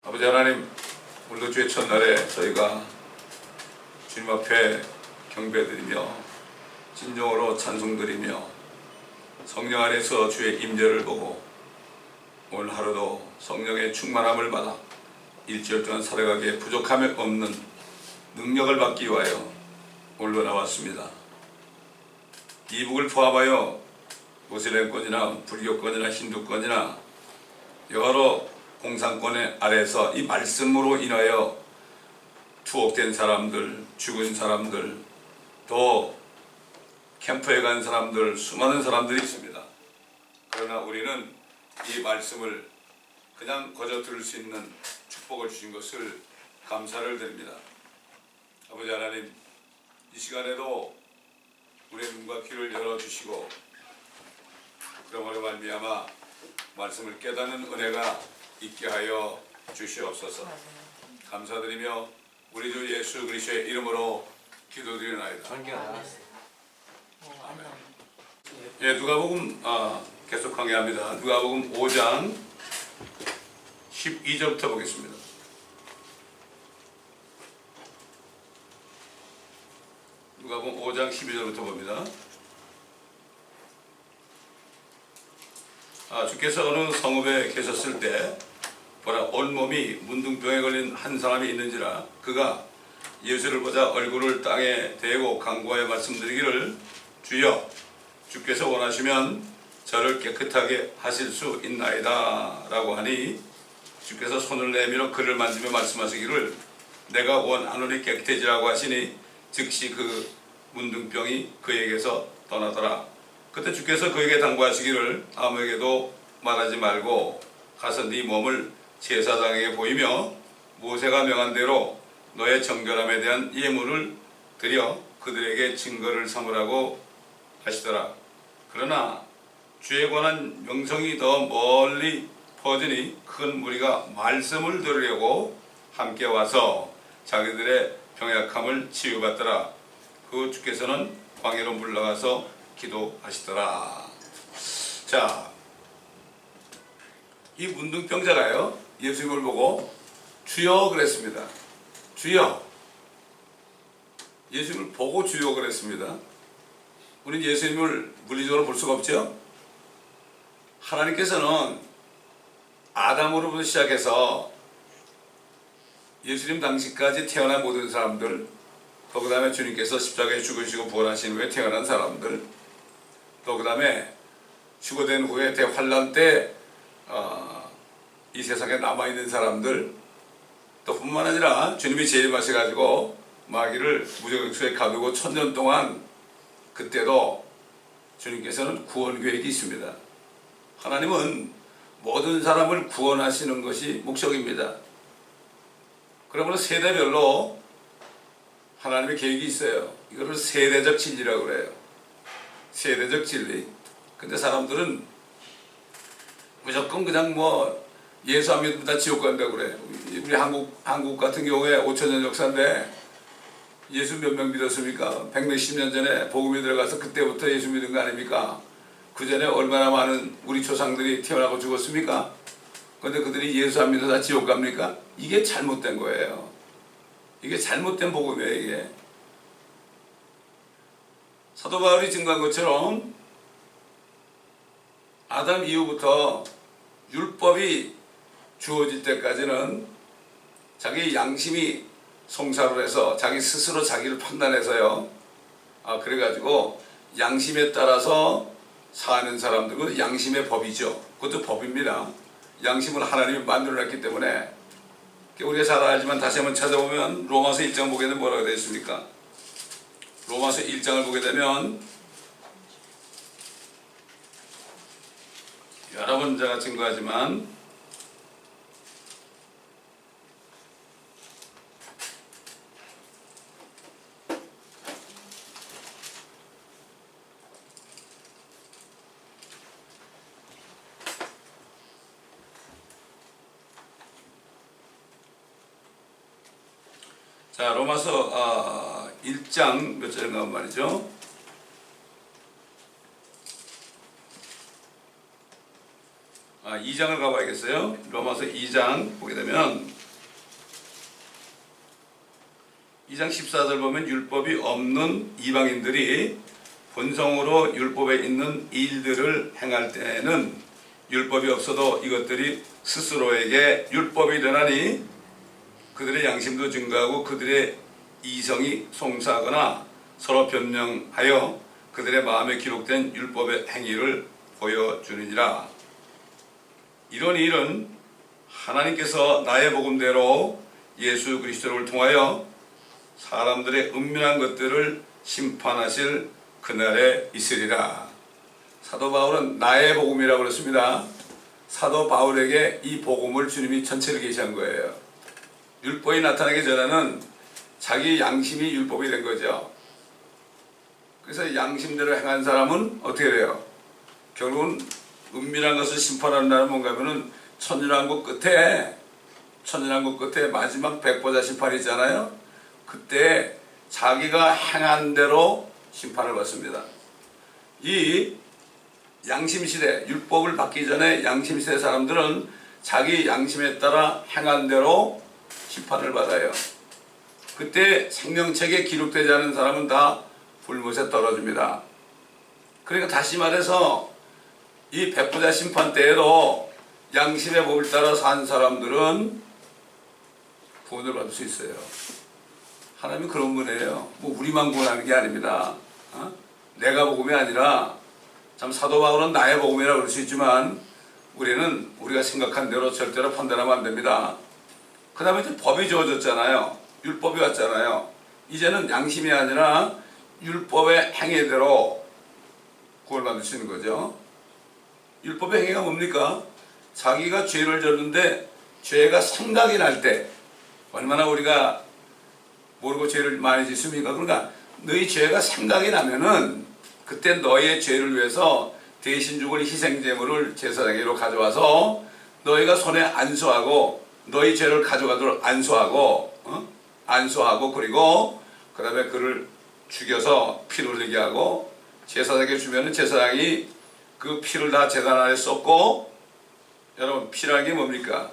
아버지 하나님, 오늘도 주의 첫날에 저희가 주님 앞에 경배드리며 진정으로 찬송드리며 성령 안에서 주의 임재를 보고 오늘 하루도 성령의 충만함을 받아 일주일 동안 살아가기에 부족함이 없는 능력을 받기 위하여 오늘도 나왔습니다. 이북을 포함하여 모슬렘권이나 불교권이나 힌두권이나 여러 공산권 아래에서 이 말씀으로 인하여 투옥된 사람들, 죽은 사람들, 또 캠프에 간 사람들, 수많은 사람들이 있습니다. 그러나 우리는 이 말씀을 그냥 거저 들을 수 있는 축복을 주신 것을 감사를 드립니다. 아버지 하나님, 이 시간에도 우리의 눈과 귀를 열어주시고 그러므로 말미암아 말씀을 깨닫는 은혜가 있게 하여 주시옵소서. 감사드리며 우리 주 예수 그리스도의 이름으로 기도드리나이다. 아멘. 예, 누가복음 계속 강의합니다. 누가복음 5장 12절부터 보겠습니다. 누가복음 5장 12절부터 봅니다. 주께서 어느 성읍에 계셨을 때 보라, 온몸이 문둥병에 걸린 한 사람이 있는지라 그가 예수를 보자 얼굴을 땅에 대고 간구하여 말씀드리기를, 주여, 주께서 원하시면 저를 깨끗하게 하실 수 있나이다 라고 하니 주께서 손을 내밀어 그를 만지며 말씀하시기를, 내가 원하노니 깨끗해지라고 하시니 즉시 그 문둥병이 그에게서 떠나더라. 그때 주께서 그에게 당부하시기를, 아무에게도 말하지 말고 가서 네 몸을 제사장에게 보이며 모세가 명한 대로 너의 정결함에 대한 예물을 드려 그들에게 증거를 삼으라고 하시더라. 그러나 주에 관한 명성이 더 멀리 퍼지니 큰 무리가 말씀을 들으려고 함께 와서 자기들의 병약함을 치유받더라. 그 주께서는 광야로 물러가서 기도하시더라. 자, 이 문둥병자가요, 예수님을 보고 주여 그랬습니다. 주여. 예수님을 보고 주여 그랬습니다. 우리는 예수님을 물리적으로 볼 수가 없죠. 하나님께서는 아담으로부터 시작해서 예수님 당시까지 태어난 모든 사람들, 또 그 다음에 주님께서 십자가에 죽으시고 부활하신 후에 태어난 사람들, 또 그 다음에 휴거된 후에 대환란 때 이 세상에 남아있는 사람들, 또 뿐만 아니라 주님이 재림하셔가지고 마귀를 무저격소에 가두고 1000년 동안, 그때도 주님께서는 구원 계획이 있습니다. 하나님은 모든 사람을 구원하시는 것이 목적입니다. 그러므로 세대별로 하나님의 계획이 있어요. 이거를 세대적 진리라고 그래요. 세대적 진리. 근데 사람들은 무조건 그냥 예수 안 믿으면 다 지옥 간다고 그래. 우리 한국 같은 경우에 5000년 역사인데 예수 몇 명 믿었습니까? 100몇십 년 전에 복음이 들어가서 그때부터 예수 믿은 거 아닙니까? 그 전에 얼마나 많은 우리 조상들이 태어나고 죽었습니까? 근데 그들이 예수 안 믿어서 다 지옥 갑니까? 이게 잘못된 거예요. 이게 잘못된 복음이에요, 이게. 사도 바울이 증거한 것처럼 아담 이후부터 율법이 주어질 때까지는 자기 양심이 송사를 해서 자기 스스로 자기를 판단해서요. 그래가지고 양심에 따라서 사는 사람들은 양심의 법이죠. 그것도 법입니다. 양심을 하나님이 만들어놨기 때문에 우리가 잘 알지만 다시 한번 찾아보면 로마서 1장 보게 되면 뭐라고 되어 있습니까? 로마서 1장을 보게 되면 여러 번 제가 증거하지만 자, 로마서 1장 몇 절인가 말이죠. 2장을 가봐야겠어요. 로마서 2장 보게 되면 2장 14절 보면 율법이 없는 이방인들이 본성으로 율법에 있는 일들을 행할 때에는 율법이 없어도 이것들이 스스로에게 율법이 되나니 그들의 양심도 증가하고 그들의 이성이 송사하거나 서로 변명하여 그들의 마음에 기록된 율법의 행위를 보여주느니라. 이런 일은 하나님께서 나의 복음대로 예수 그리스도를 통하여 사람들의 은밀한 것들을 심판하실 그날에 있으리라. 사도 바울은 나의 복음이라고 그랬습니다. 사도 바울에게 이 복음을 주님이 전체를 계시한 거예요. 율법이 나타나기 전에는 자기 양심이 율법이 된 거죠. 그래서 양심대로 행한 사람은 어떻게 돼요? 결국은 은밀한 것을 심판한다는 뭔가 하면은 천연왕국 끝에 마지막 백보자 심판이 있잖아요. 그때 자기가 행한 대로 심판을 받습니다. 이 양심시대, 율법을 받기 전에 양심시대 사람들은 자기 양심에 따라 행한 대로 심판을 받아요. 그때 생명책에 기록되지 않은 사람은 다 불못에 떨어집니다. 그러니까 다시 말해서 이 백보자 심판 때에도 양심의 법을 따라 산 사람들은 구원을 받을 수 있어요. 하나님이 그런 분이에요. 뭐 우리만 구원하는 게 아닙니다. 내가 복음이 아니라 참 사도 바울은 나의 복음이라고 그럴 수 있지만 우리는 우리가 생각한 대로 절대로 판단하면 안 됩니다. 그 다음에 이제 법이 주어졌잖아요. 율법이 왔잖아요. 이제는 양심이 아니라 율법의 행위대로 구원을 받을 수 있는 거죠. 율법의 행위가 뭡니까? 자기가 죄를 졌는데 죄가 생각이 날 때 얼마나 우리가 모르고 죄를 많이 짓습니까? 그러니까 너희 죄가 생각이 나면은 그때 너희의 죄를 위해서 대신 죽을 희생제물을 제사장으로 가져와서 너희가 손에 안수하고 너희 죄를 가져가도록 안수하고 그리고 그 다음에 그를 죽여서 피를 흘리게 하고 제사장에게 주면은 제사장이 그 피를 다 제단 안에 쏟고, 여러분 피라는 게 뭡니까?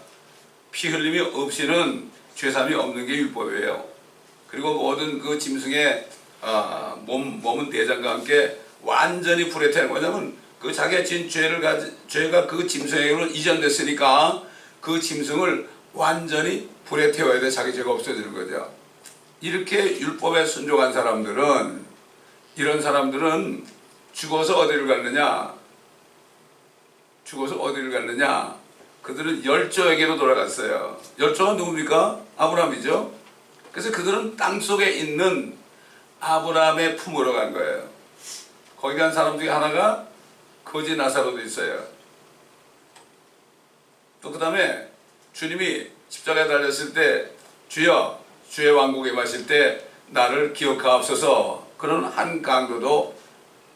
피 흘림이 없이는 죄삼이 없는 게 율법이에요. 그리고 모든 그 짐승의 몸은 내장과 함께 완전히 불에 태는 거냐면 그 자기가 지은 죄가 그 짐승에게로 이전됐으니까 그 짐승을 완전히 불에 태워야 돼. 자기 죄가 없어지는 거죠. 이렇게 율법에 순종한 사람들은, 이런 사람들은 죽어서 어디를 갔느냐? 그들은 열조에게로 돌아갔어요. 열조가 누굽니까? 아브라함이죠. 그래서 그들은 땅속에 있는 아브라함의 품으로 간 거예요. 거기 간 사람 중에 하나가 거지 나사로도 있어요. 또 그 다음에 주님이 십자가에 달렸을 때 주여 주의 왕국에 마실 때 나를 기억하옵소서. 그런 한 강도도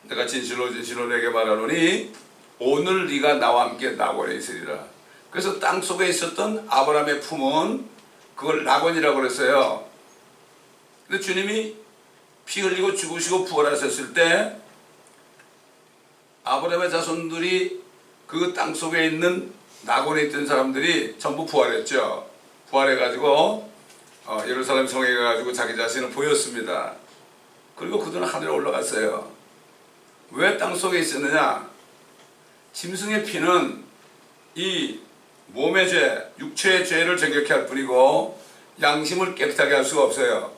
내가 진실로 내게 말하노니 오늘 네가 나와 함께 낙원에 있으리라. 그래서 땅속에 있었던 아브라함의 품은 그걸 낙원이라고 그랬어요. 근데 주님이 피 흘리고 죽으시고 부활하셨을 때 아브라함의 자손들이 그 땅속에 있는 낙원에 있던 사람들이 전부 부활했죠. 부활해가지고 예루살렘 성에 가가지고 자기 자신을 보였습니다. 그리고 그들은 하늘에 올라갔어요. 왜 땅속에 있었느냐? 짐승의 피는 이 몸의 죄, 육체의 죄를 정결케 할 뿐이고 양심을 깨끗하게 할 수가 없어요.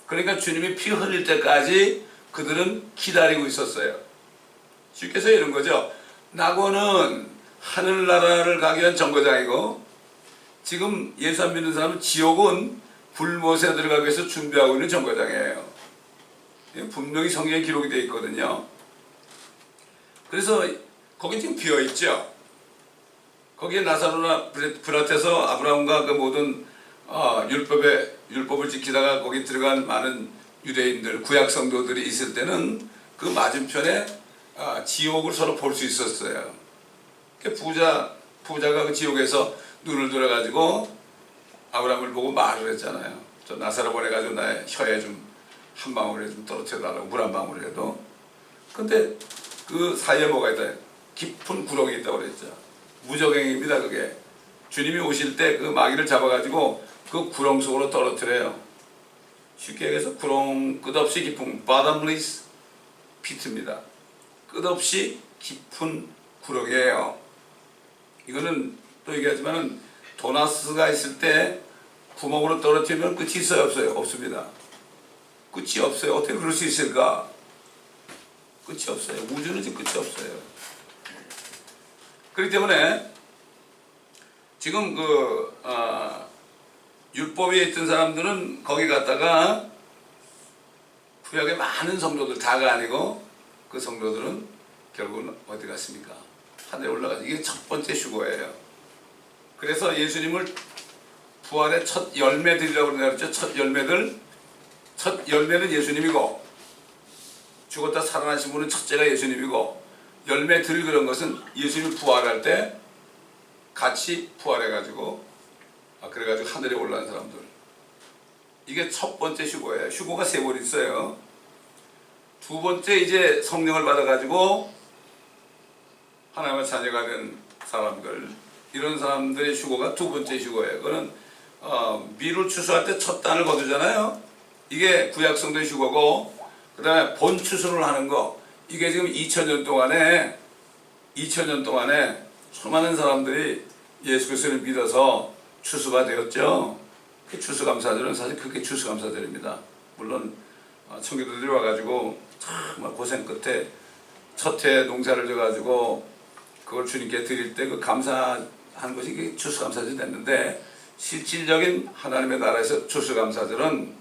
그러니까 주님이 피 흘릴 때까지 그들은 기다리고 있었어요. 쉽게 해서 이런 거죠. 낙원은 하늘나라를 가기 위한 정거장이고 지금 예수 안 믿는 사람은 지옥은 불못에 들어가기 위해서 준비하고 있는 정거장이에요. 분명히 성경에 기록이 되어 있거든요. 그래서 거기 지금 비어있죠. 거기에 나사로나 브라테서 아브라함과 그 모든 율법을 지키다가 거기 들어간 많은 유대인들, 구약 성도들이 있을 때는 그 맞은편에 지옥을 서로 볼 수 있었어요. 부자가 그 지옥에서 눈을 들어가지고 아브라함을 보고 말을 했잖아요. 저 나사로 보내가지고 나의 혀에 좀 한 방울에 좀 떨어뜨려달라고, 물 한 방울이라도. 근데 그 사이에 뭐가 있다? 깊은 구렁이 있다고 그랬죠. 무적행입니다, 그게. 주님이 오실 때 그 마귀를 잡아가지고 그 구렁 속으로 떨어뜨려요. 쉽게 얘기해서 구렁 끝없이 깊은 bottomless pit입니다. 끝없이 깊은 구렁이에요. 이거는 또 얘기하지만은 도나스가 있을 때 구멍으로 떨어뜨리면 끝이 있어요, 없어요? 없습니다. 끝이 없어요. 어떻게 그럴 수 있을까? 끝이 없어요. 우주는 지금 끝이 없어요. 그렇기 때문에 지금 율법에 있던 사람들은 거기 갔다가 구약의 많은 성도들 다가 아니고 그 성도들은 결국은 어디 갔습니까? 하늘에 올라가서 이게 첫 번째 휴거예요. 그래서 예수님을 부활의 첫 열매들이라고 그랬죠. 첫 열매는 예수님이고 죽었다 살아나신 분은 첫째가 예수님이고 열매들 그런 것은 예수님이 부활할 때 같이 부활해가지고 그래가지고 하늘에 올라간 사람들. 이게 첫 번째 휴거예요. 휴거가 세 번 있어요. 두 번째 이제 성령을 받아가지고 하나님의 자녀가 된 사람들, 이런 사람들의 휴거가 두 번째 휴거예요. 그거는 미를 추수할 때 첫 단을 거두잖아요. 이게 구약성도의 휴거고, 그 다음에 본 추수를 하는 거, 이게 지금 2000년 동안에 수많은 사람들이 예수 그리스도를 믿어서 추수가 되었죠. 그 추수감사절은 사실 그게 추수감사절입니다. 물론 청교도들이 와가지고 정말 고생 끝에 첫 해 농사를 져가지고 그걸 주님께 드릴 때 그 감사한 것이 이게 추수감사절이 됐는데, 실질적인 하나님의 나라에서 추수감사절은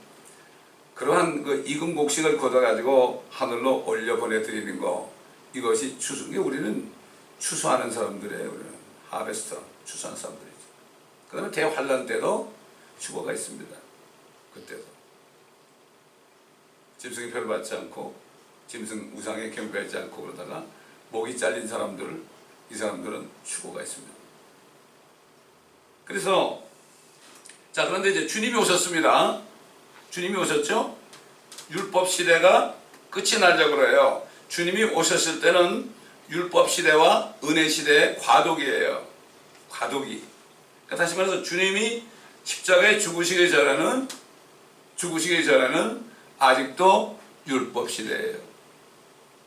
그러한 그 익은 곡식을 걷어가지고 하늘로 올려 보내드리는 거, 이것이 추수. 우리는 추수하는 사람들이에요. 우리는 하베스터, 추수하는 사람들이죠. 그 다음에 대환란 때도 휴거가 있습니다. 그때도 짐승의 표를 받지 않고 짐승 우상에 경배하지 않고 그러다가 목이 잘린 사람들, 이 사람들은 휴거가 있습니다. 그래서 그런데 이제 주님이 오셨습니다. 주님이 오셨죠? 율법 시대가 끝이 나려고 그래요. 주님이 오셨을 때는 율법 시대와 은혜 시대의 과도기예요. 과도기. 그러니까 다시 말해서 주님이 십자가에 죽으시기 전에는 아직도 율법 시대예요.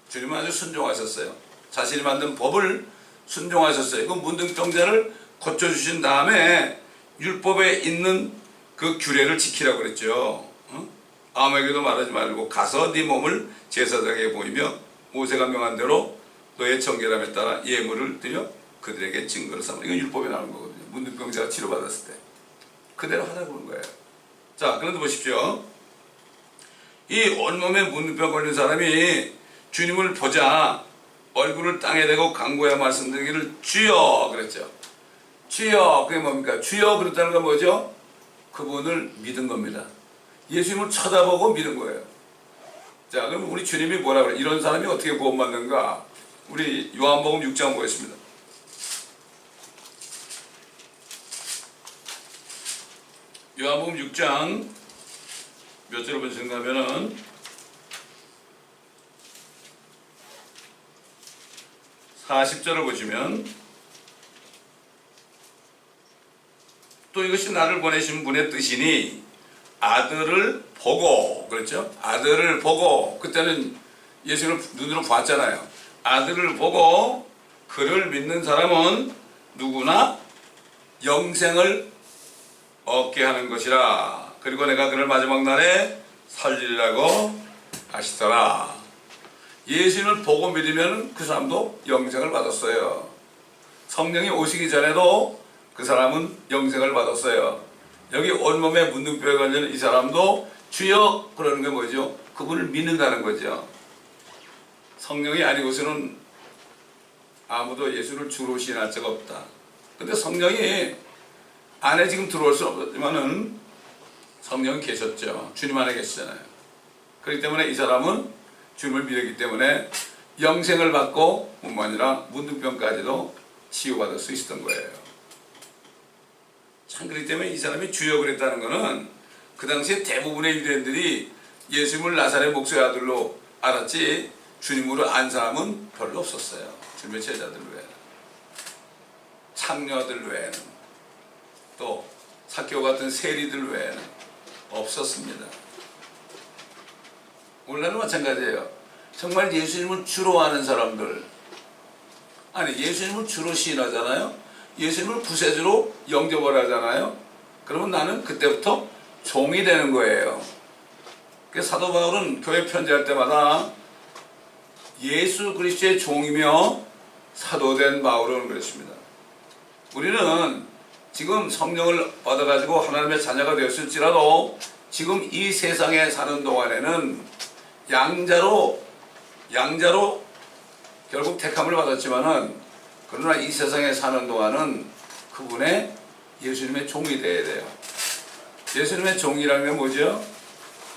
주님은 아주 순종하셨어요. 자신이 만든 법을 순종하셨어요. 그 문둥병자를 고쳐주신 다음에 율법에 있는 그 규례를 지키라고 그랬죠. 아무에게도 말하지 말고 가서 네 몸을 제사장에게 보이며 모세가 명한 대로 너의 정결함에 따라 예물을 드려 그들에게 증거를 삼아. 이건 율법에 나오는 거거든요. 문둥병자가 치료받았을 때 그대로 하라고 그런 거예요. 자, 그런데 보십시오. 이 온몸에 문둥병 걸린 사람이 주님을 보자 얼굴을 땅에 대고 간구하여 말씀드리기를 주여 그랬죠. 주여, 그게 뭡니까? 주여 그랬다는 건 뭐죠? 그분을 믿은 겁니다. 예수님을 쳐다보고 믿은 거예요. 자, 그럼 우리 주님이 뭐라 그래? 이런 사람이 어떻게 구원받는가? 우리 요한복음 6장 보겠습니다. 요한복음 6장 몇 절을 보시는가 하면은 40절을 보시면, 또 이것이 나를 보내신 분의 뜻이니 아들을 보고, 그렇죠? 아들을 보고, 그때는 예수를 눈으로 봤잖아요. 아들을 보고 그를 믿는 사람은 누구나 영생을 얻게 하는 것이라. 그리고 내가 그를 마지막 날에 살리리라고 하시더라. 예수를 보고 믿으면 그 사람도 영생을 받았어요. 성령이 오시기 전에도 그 사람은 영생을 받았어요. 여기 온몸에 문둥병에 걸린 이 사람도 주여 그러는 게 뭐죠? 그분을 믿는다는 거죠. 성령이 아니고서는 아무도 예수를 주로 시인할 자가 없다. 근데 성령이 안에 지금 들어올 수는 없지만은 성령은 계셨죠. 주님 안에 계시잖아요. 그렇기 때문에 이 사람은 주님을 믿었기 때문에 영생을 받고 뿐만 아니라 문둥병까지도 치유받을 수 있었던 거예요. 참, 그렇기 때문에 이 사람이 주여 그랬다는 것은 그 당시에 대부분의 유대인들이 예수님을 나사렛 목수의 아들로 알았지 주님으로 안 사람은 별로 없었어요. 주님의 제자들 외에는, 창녀들 외에는, 또 삭개오 같은 세리들 외에는 없었습니다. 오늘날도 마찬가지예요. 정말 예수님을 주로 아는 사람들, 아니 예수님을 주로 시인하잖아요. 예수님을 구세주로 영접을 하잖아요. 그러면 나는 그때부터 종이 되는 거예요. 그래서 사도 바울은 교회 편지할 때마다 예수 그리스도의 종이며 사도된 바울은 그랬습니다. 우리는 지금 성령을 얻어가지고 하나님의 자녀가 되었을지라도 지금 이 세상에 사는 동안에는 양자로 결국 택함을 받았지만은 그러나 이 세상에 사는 동안은 그분의 예수님의 종이 되어야 돼요. 예수님의 종이라는 게 뭐죠?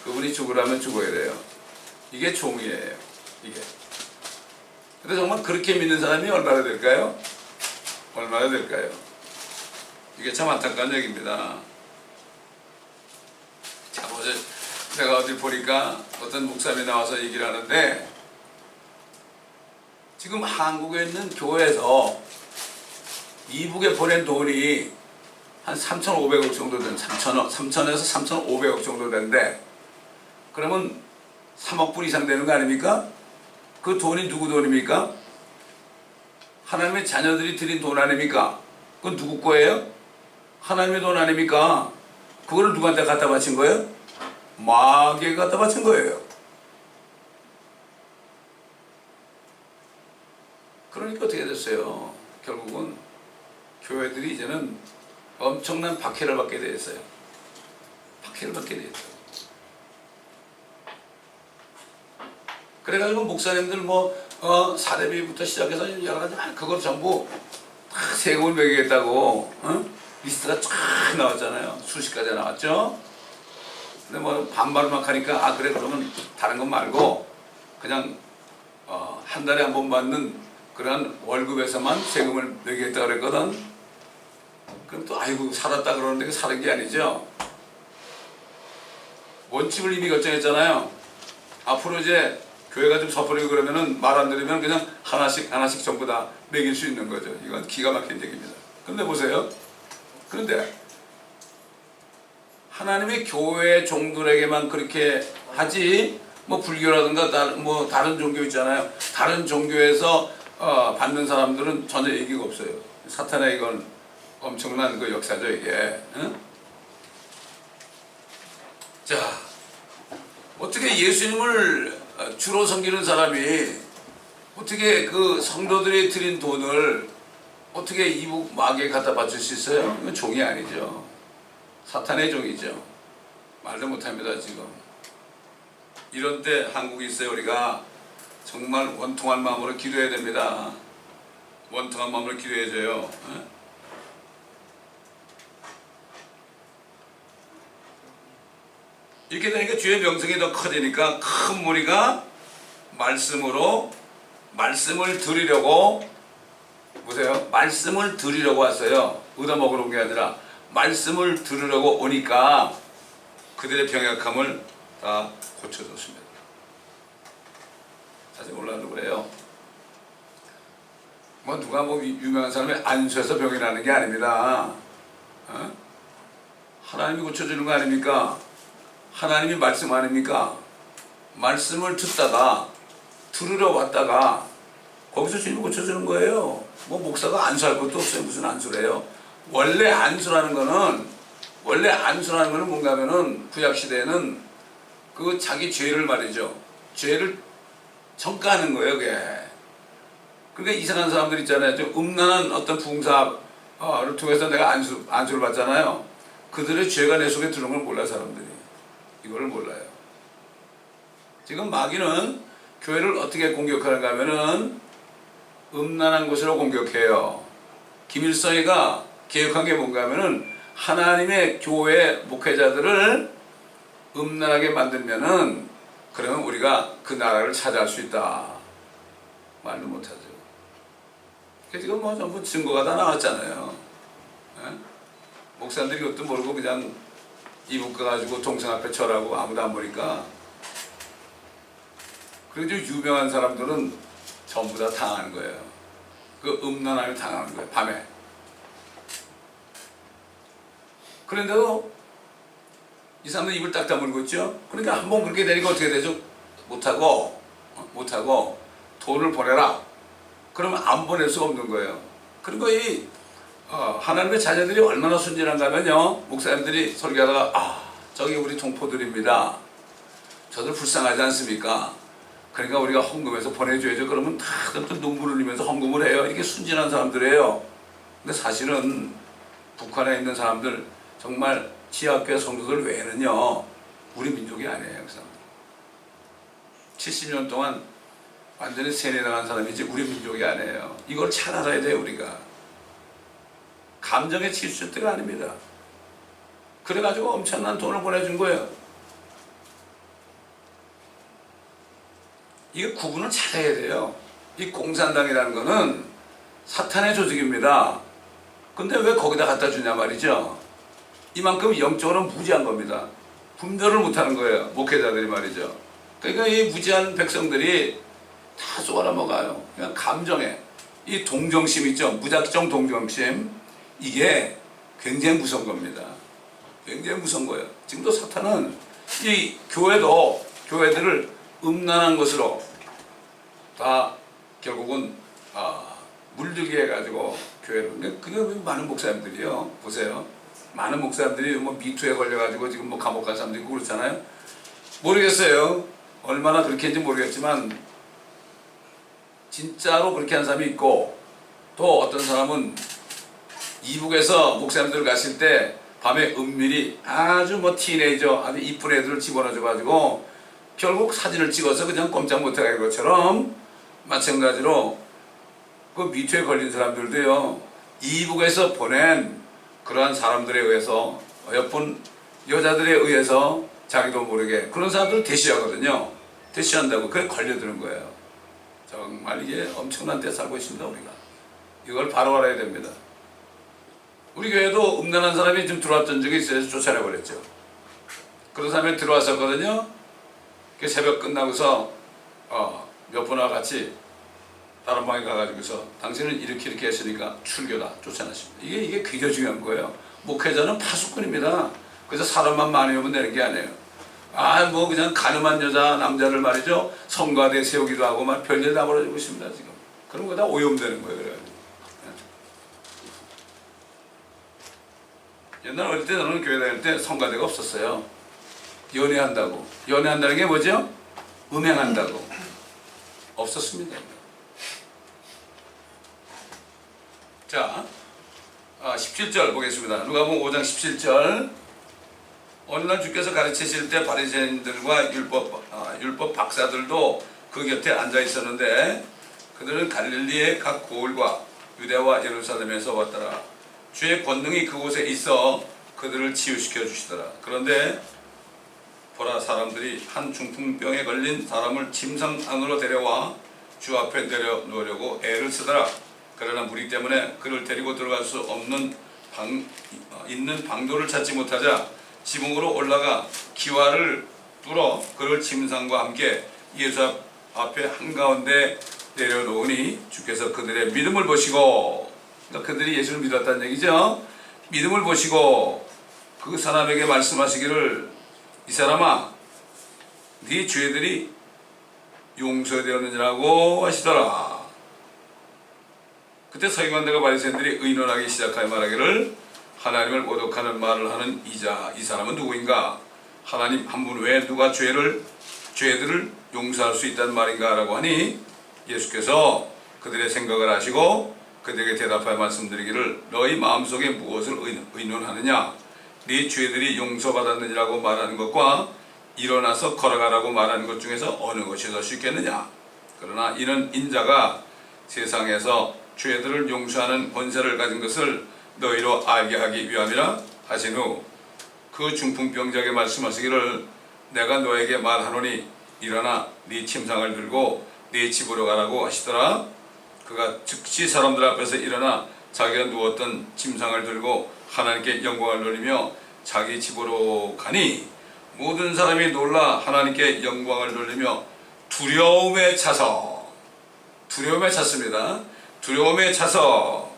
그분이 죽으라면 죽어야 돼요. 이게 종이에요. 이게. 근데 정말 그렇게 믿는 사람이 얼마나 될까요? 얼마나 될까요? 이게 참 안타까운 얘기입니다. 자, 어제 내가 어디 보니까 어떤 목사님이 나와서 얘기를 하는데 지금 한국에 있는 교회에서 이북에 보낸 돈이 한 3,500억 정도 된 3,000에서 3,500억 정도 된대. 그러면 3억 불 이상 되는 거 아닙니까? 그 돈이 누구 돈입니까? 하나님의 자녀들이 드린 돈 아닙니까? 그건 누구 거예요? 하나님의 돈 아닙니까? 그거를 누구한테 갖다 바친 거예요? 마귀에게 갖다 바친 거예요. 그러니까 어떻게 됐어요? 결국은 교회들이 이제는 엄청난 박해를 받게 되었어요. 박해를 받게 되었어요. 그래가지고 목사님들 사대비부터 시작해서 여러 가지 그걸 전부 다 세금을 매기겠다고 리스트가 쫙 나왔잖아요. 수십 가지 나왔죠. 근데 반발을 막 하니까 그래 그러면 다른 건 말고 그냥 한 달에 한 번 받는 그런 월급에서만 세금을 매기겠다 그랬거든. 그럼 또 아이고 살았다 그러는데 사는 게 아니죠. 원칙을 이미 결정했잖아요. 앞으로 이제 교회가 좀 섣부르고 그러면은 말 안 들으면 그냥 하나씩 전부 다 매길 수 있는 거죠. 이건 기가 막힌 얘기입니다. 근데 보세요. 그런데 하나님의 교회 종들에게만 그렇게 하지 불교라든가 다른 종교 있잖아요. 다른 종교에서 받는 사람들은 전혀 얘기가 없어요. 사탄의 이건 엄청난 그 역사죠 이게. 응? 자, 어떻게 예수님을 주로 섬기는 사람이 어떻게 그 성도들이 드린 돈을 어떻게 이북 마귀에 갖다 바칠 수 있어요? 이건 종이 아니죠. 사탄의 종이죠. 말도 못합니다 지금. 이런 때 한국에 있어요. 우리가 정말 원통한 마음으로 기도해야 됩니다. 원통한 마음으로 기도해줘요. 이렇게 되니까 주의 명성이 더 커지니까 큰 무리가 말씀을 드리려고 보세요. 말씀을 드리려고 왔어요. 얻어먹으러 온 게 아니라 말씀을 들으려고 오니까 그들의 병약함을 다 고쳐줬습니다. 사실 올라도 그래요. 누가 유명한 사람이 안수해서 병이 나는 게 아닙니다. 하나님이 고쳐주는 거 아닙니까? 하나님이 말씀 아닙니까? 말씀을 듣다가 들으러 왔다가 거기서 주님이 고쳐주는 거예요. 목사가 안수할 것도 없어요. 무슨 안수래요? 원래 안수라는 거는 뭔가 하면은 구약시대에는 그 자기 죄를 말이죠. 죄를 청가하는 거예요, 그게. 그러니까 이상한 사람들 있잖아요. 좀 음란한 어떤 부흥사를 통해서 내가 안수를 받잖아요. 그들의 죄가 내 속에 들어온 걸 몰라요, 사람들이. 이거를 몰라요. 지금 마귀는 교회를 어떻게 공격하는가 하면은 음란한 곳으로 공격해요. 김일성이가 개혁한 게 뭔가 하면은 하나님의 교회 목회자들을 음란하게 만들면은 그러면 우리가 그 나라를 차지할 수 있다. 말도 못하죠. 지금 전부 증거가 다 나왔잖아요. 목사들이 그것도 모르고 그냥 이북 가가지고 동성 앞에 절하고 아무도 안 보니까. 그래도 유명한 사람들은 전부 다 당하는 거예요. 그 음란함에 당하는 거예요. 밤에. 그런데도 이 사람들 입을 딱 다물고 있죠. 그러니까 한번 그렇게 되니까 어떻게 되죠? 못하고 돈을 보내라. 그러면 안 보낼 수가 없는 거예요. 그리고 하나님의 자녀들이 얼마나 순진한가 하면요, 목사님들이 설교하다가 저기 우리 동포들입니다. 저들 불쌍하지 않습니까? 그러니까 우리가 헌금해서 보내줘야죠. 그러면 다들 또 눈물을 흘리면서 헌금을 해요. 이게 순진한 사람들이에요. 근데 사실은 북한에 있는 사람들, 정말 지하교회 성도들 외에는요, 우리 민족이 아니에요. 그 사람들 70년 동안 완전히 세뇌당한 사람이지 우리 민족이 아니에요. 이걸 잘 알아야 돼요. 우리가 감정에 치우칠 때가 아닙니다. 그래가지고 엄청난 돈을 보내준 거예요. 이게 구분을 잘해야 돼요. 이 공산당이라는 거는 사탄의 조직입니다. 근데 왜 거기다 갖다 주냐 말이죠. 이만큼 영적으로 무지한 겁니다. 분별을 못하는 거예요. 목회자들이 말이죠. 그러니까 이 무지한 백성들이 다 쏘아먹어요. 그냥 감정에 이 동정심 있죠. 무작정 동정심, 이게 굉장히 무서운 겁니다. 굉장히 무서운 거예요. 지금도 사탄은 이 교회들을 음란한 것으로 다 결국은 물들게 해가지고 교회를. 그게 많은 목사님들이요. 보세요. 많은 목사님들이 뭐 미투에 걸려가지고 지금 뭐 감옥 간 사람도 있고 그렇잖아요. 모르겠어요. 얼마나 그렇게 했는지 모르겠지만 진짜로 그렇게 한 사람이 있고, 또 어떤 사람은 이북에서 목사님들 갔을 때 밤에 은밀히 아주 뭐 티네이저 아주 이쁜 애들을 집어넣어줘가지고 결국 사진을 찍어서 그냥 꼼짝 못하게 한 것처럼, 마찬가지로 그 미투에 걸린 사람들도요, 이북에서 보낸 그러한 사람들에 의해서, 예쁜 여자들에 의해서 자기도 모르게 그런 사람들을 대시하거든요. 대시한다고 그래 걸려드는 거예요. 정말 이게 엄청난 때 살고 있습니다. 우리가 이걸 바로 알아야 됩니다. 우리 교회도 음란한 사람이 좀 들어왔던 적이 있어서 쫓아내버렸죠. 그런 사람이 들어왔었거든요. 새벽 끝나고서 몇 분과 같이 다른 방에 가가지고서 당신은 이렇게 했으니까 출교다, 쫓아냈습니다. 이게 굉장히 중요한 거예요. 목회자는 파수꾼입니다. 그래서 사람만 많이 오면 되는 게 아니에요. 뭐 그냥 가늠한 남자를 말이죠, 성가대 세우기도 하고 막 별일 다 벌어지고 있습니다. 지금 그런 거 다 오염되는 거예요. 그래가지고 옛날 어릴 때 저는 교회 다닐 때 성가대가 없었어요. 연애한다는 게 뭐죠? 음행한다고. 없었습니다. 자, 17절 보겠습니다. 누가복음 5장 17절. 어느 날 주께서 가르치실 때 바리새인들과 율법 박사들도 그 곁에 앉아 있었는데, 그들은 갈릴리의 각 고을과 유대와 예루살렘에서 왔더라. 주의 권능이 그곳에 있어 그들을 치유시켜 주시더라. 그런데 보라, 사람들이 한 중풍병에 걸린 사람을 침상 안으로 데려와 주 앞에 내려놓으려고 애를 쓰더라. 그러나 무리 때문에 그를 데리고 들어갈 수 없는 있는 방도를 찾지 못하자 지붕으로 올라가 기와를 뚫어 그를 침상과 함께 예수 앞에 한가운데 내려놓으니 주께서 그들의 믿음을 보시고, 그러니까 그들이 예수를 믿었다는 얘기죠. 믿음을 보시고 그 사람에게 말씀하시기를, 이 사람아, 네 죄들이 용서되었느니라고 하시더라. 그때 서기관들과 바리새인들이 의논하기 시작하여 말하기를, 하나님을 모독하는 말을 하는 이 사람은 누구인가? 하나님 한 분 외에 누가 죄들을 용서할 수 있다는 말인가? 라고 하니 예수께서 그들의 생각을 아시고 그들에게 대답하여 말씀드리기를, 너희 마음속에 무엇을 의논하느냐? 네 죄들이 용서받았느니라고 말하는 것과 일어나서 걸어가라고 말하는 것 중에서 어느 것이 더 쉽겠느냐? 그러나 이는 인자가 세상에서 죄들을 용서하는 권세를 가진 것을 너희로 알게 하기 위함이라 하신 후 그 중풍병자에게 말씀하시기를, 내가 너에게 말하노니 일어나 네 침상을 들고 네 집으로 가라고 하시더라. 그가 즉시 사람들 앞에서 일어나 자기가 누웠던 침상을 들고 하나님께 영광을 돌리며 자기 집으로 가니, 모든 사람이 놀라 하나님께 영광을 돌리며 두려움에 차서, 두려움에 찼습니다. 두려움에 차서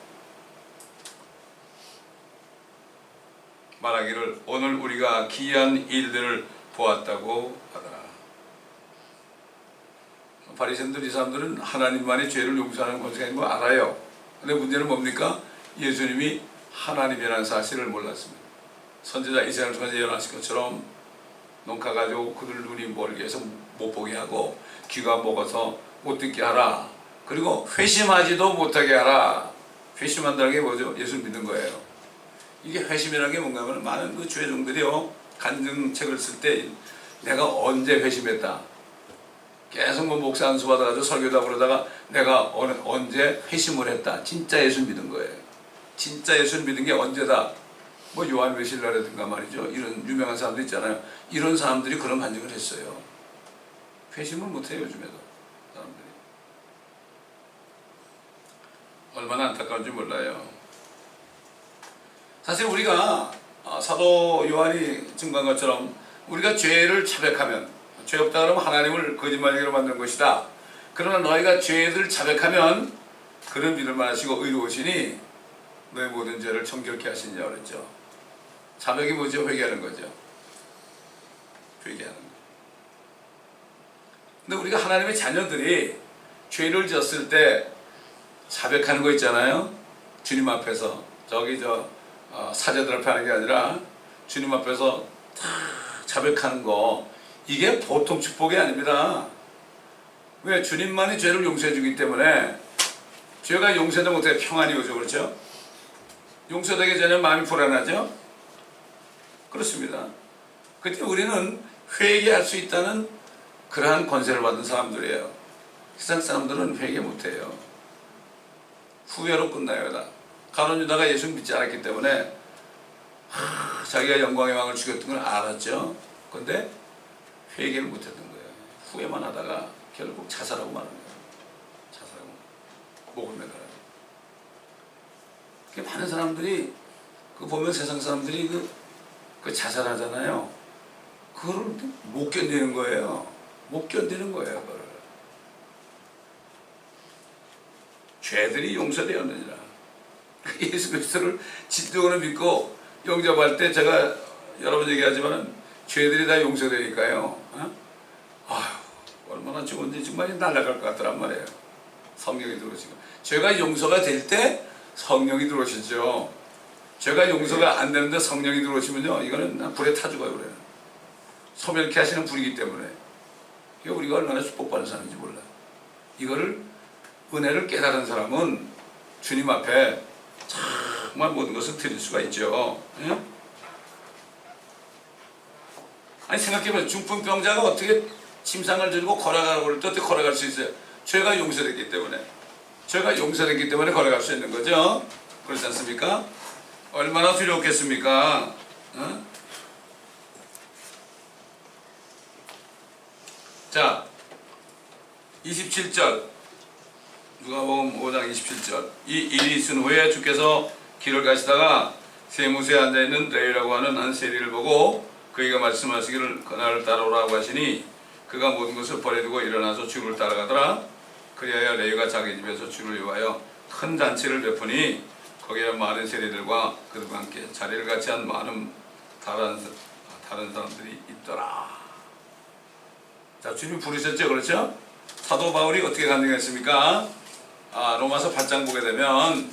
말하기를, 오늘 우리가 기이한 일들을 보았다고 하더라. 바리새인들 이 사람들은 하나님만이 죄를 용서하는 권세가 있는 거 알아요. 근데 문제는 뭡니까? 예수님이 하나님이라는 사실을 몰랐습니다. 선지자 이사야를 통해서 예언하신 것처럼 농가 가지고 그들 눈이 멀게 해서 못 보게 하고 귀가 먹어서 못 듣게 하라. 그리고 회심하지도 못하게 하라. 회심한다는 게 뭐죠? 예수 믿는 거예요. 이게 회심이라는 게 뭔가 하면 많은 그 죄종들이요 간증책을 쓸 때 내가 언제 회심했다. 계속 뭐 목사 안수 받아가지고 설교다 그러다가 내가 언제 회심을 했다. 진짜 예수 믿은 거예요. 진짜 예수 믿은 게 언제다. 뭐 요한 웨실러라든가 말이죠. 이런 유명한 사람들 있잖아요. 이런 사람들이 그런 간증을 했어요. 회심을 못해요 요즘에도 사람들이. 얼마나 안타까운지 몰라요. 사실 우리가 사도 요한이 증거한 것처럼 우리가 죄를 자백하면 죄 없다 그러면 하나님을 거짓말쟁이로 만드는 것이다. 그러나 너희가 죄를 자백하면 그를 믿을 만하시고 의로우시니 너희 모든 죄를 정결케 하시느냐 그랬죠. 자백이 뭐죠? 회개하는 거죠. 회개하는 거. 근데 우리가 하나님의 자녀들이 죄를 졌을 때 자백하는 거 있잖아요. 주님 앞에서 저기 사제들 앞에 하는 게 아니라 주님 앞에서 다 자백하는 거, 이게 보통 축복이 아닙니다. 왜? 주님만이 죄를 용서해 주기 때문에 죄가 용서되지 못해 평안이 오죠. 그렇죠? 용서되기 전에 마음이 불안하죠? 그렇습니다. 그때 우리는 회개할 수 있다는 그러한 권세를 받은 사람들이에요. 세상 사람들은 회개 못해요. 후회로 끝나요. 다. 가룟 유다가 예수 믿지 않았기 때문에 자기가 영광의 왕을 죽였던 걸 알았죠. 그런데 회개를 못했던 거예요. 후회만 하다가 결국 자살하고 마는 거예요. 자살하고 목을 매달아요. 많은 사람들이 보면 세상 사람들이 그 자살하잖아요. 그걸 못 견디는 거예요. 못 견디는 거예요. 그걸. 죄들이 용서되었느니라. 예수 그리스도를 진정으로 믿고 영접할 때 제가 여러 번 얘기하지만 죄들이 다 용서되니까요. 아휴, 얼마나 좋은지 정말 날아갈 것 같더란 말이에요. 성령이 들어오시고. 죄가 용서가 될 때 성령이 들어오시죠. 죄가 용서가 안 되는데 성령이 들어오시면요, 이거는 불에 타 죽어요. 그래요. 소멸케 하시는 불이기 때문에. 이게 우리가 얼마나 축복받은 사람인지 몰라요. 이거를 은혜를 깨달은 사람은 주님 앞에 정말 모든 것을 드릴 수가 있죠. 예? 아니 생각해보세요. 중풍병자가 어떻게 침상을 들고 걸어가라고 그럴 때 어떻게 걸어갈 수 있어요? 죄가 용서됐기 때문에. 죄가 용서됐기 때문에 걸어갈 수 있는 거죠. 그렇지 않습니까? 얼마나 두렵겠습니까? 어? 자, 27절 누가복음 5장 27절. 이 일이 있은 후에 주께서 길을 가시다가 세무새에 앉아있는 레위라고 하는 한 세리를 보고 그에게 말씀하시기를 그날을 따라오라고 하시니 그가 모든 것을 버려두고 일어나서 주를 따라가더라. 그리하여 레위가 자기 집에서 주를 위하여 큰 잔치를 베푸니 거기에 많은 세리들과 그들과 함께 자리를 같이 한 많은 다른 사람들이 있더라. 자, 주님 부르셨죠? 그렇죠? 사도 바울이 어떻게 간증했습니까? 로마서 8장 보게 되면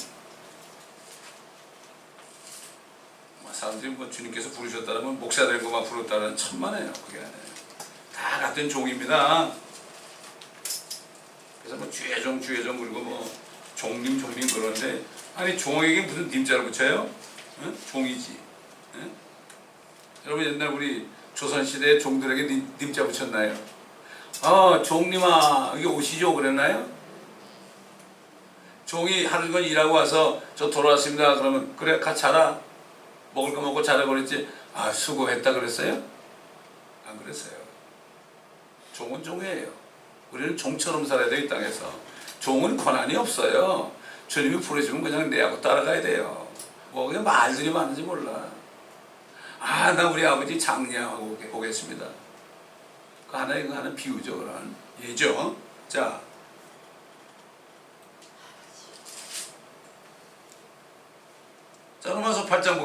사람들이 주님께서 부르셨다면 목사 된 것만 부르었다는 천만에요. 그게 아니에요. 다 같은 종입니다. 그래서 주의종 그리고 종님 그러는데 아니 종에게 무슨 님자를 붙여요? 응? 종이지. 응? 여러분 옛날 우리 조선시대에 종들에게 님자 붙였나요? 종님아 여기 오시죠 그랬나요? 종이 하루 종일 일하고 와서 저 돌아왔습니다. 그러면 그래 같이 자라. 먹을 거 먹고 자라 그랬지. 수고했다 그랬어요? 안 그랬어요. 종은 종이에요. 우리는 종처럼 살아야 돼. 이 땅에서. 종은 권한이 없어요. 주님이 부르시면 그냥 내하고 따라가야 돼요. 그냥 말들이 많은지 몰라. 나 우리 아버지 장례하고 오겠습니다. 그 하나는 비유죠. 그런 예죠. 자, 로마서 8장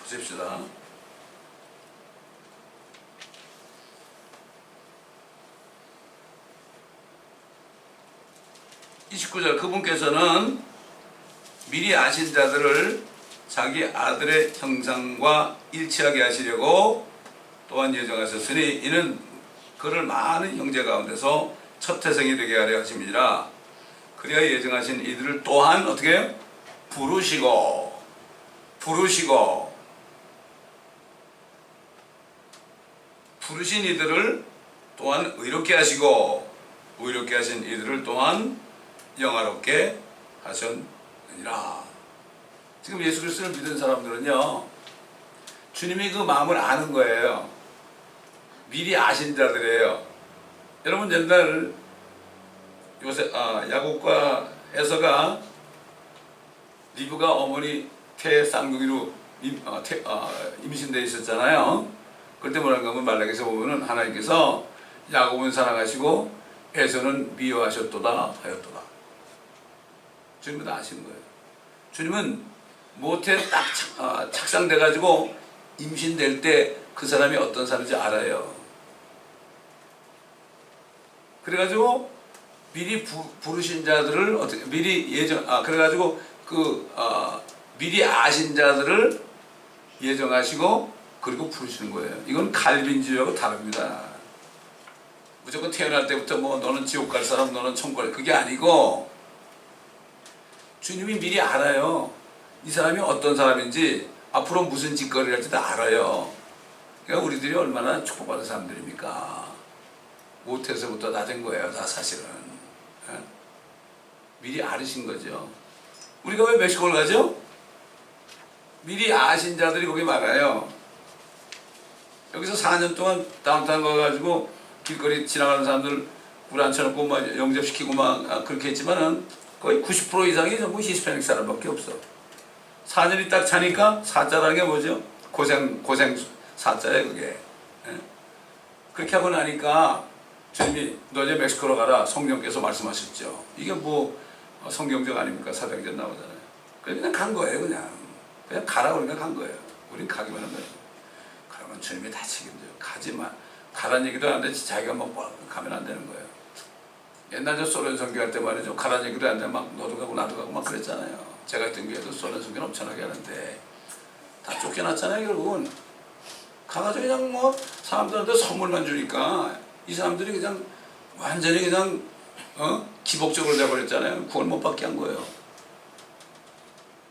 보십시다. 29절 그분께서는 미리 아신 자들을 자기 아들의 형상과 일치하게 하시려고 또한 예정하셨으니 이는 그를 많은 형제 가운데서 첫 태생이 되게 하려 하심이니라. 그래야 예정하신 이들을 또한 어떻게 해요? 부르시고 부르신 이들을 또한 의롭게 하시고 의롭게 하신 이들을 또한 영화롭게 하셨느니라. 지금 예수 그리스도를 믿은 사람들은요, 주님이 그 마음을 아는 거예요. 미리 아신 자들이에요. 여러분 옛날 요새 야곱과 에서가 리브가 어머니 쌍둥이로 임신되어 있었잖아요. 그때 뭐라고 하면 말라기서 보면은 하나님께서 야곱은 사랑하시고 에서는 미워하셨도다 하였도다. 주님은 다 아시는 거예요. 주님은 모태 딱 착상돼가지고 임신될 때 그 사람이 어떤 사람인지 알아요. 그래가지고 미리 부르신 자들을 어떻게 미리 그래가지고 미리 아신 자들을 예정하시고 그리고 부르시는 거예요. 이건 갈빈주의하고 다릅니다. 무조건 태어날 때부터 뭐 너는 지옥 갈 사람, 너는 천국 갈 그게 아니고 주님이 미리 알아요. 이 사람이 어떤 사람인지 앞으로 무슨 짓거리를 할지 다 알아요. 그러니까 우리들이 얼마나 축복받은 사람들입니까? 모태에서부터 다 된 거예요. 다 사실은. 미리 알으신 거죠. 우리가 왜 멕시코를 가죠? 미리 아신 자들이 거기 많아요. 여기서 4년 동안 다운타운 가가지고 길거리 지나가는 사람들 물 앉혀놓고 막 영접시키고 막 그렇게 했지만은 거의 90% 이상이 전부 히스패닉 사람밖에 없어. 4년이 딱 차니까 사자라는 게 뭐죠? 고생 사자예요 그게. 그렇게 하고 나니까 주님이 너 이제 멕시코로 가라 성령께서 말씀하셨죠. 이게 뭐 성경적 아닙니까? 사도행전 나오잖아요. 그냥 간 거예요. 그냥 가라 그러니까 간 거예요. 우린 가기만 한 거예요. 그러면 주님이 다 책임져요. 가지마. 가라는 얘기도 안 돼. 자기가 뭐 가면 안 되는 거예요. 옛날 저 소련 선교할 때 말이죠. 가라는 얘기도 안 돼. 막 너도 가고 나도 가고 막 그랬잖아요. 제가 있던 교회도 소련 선교는 엄청나게 하는데 다 쫓겨났잖아요. 결국은 가가지고 그냥 뭐 사람들한테 선물만 주니까 이 사람들이 그냥 완전히 그냥 기복적으로 돼버렸잖아요. 구원 못 받게 한 거예요.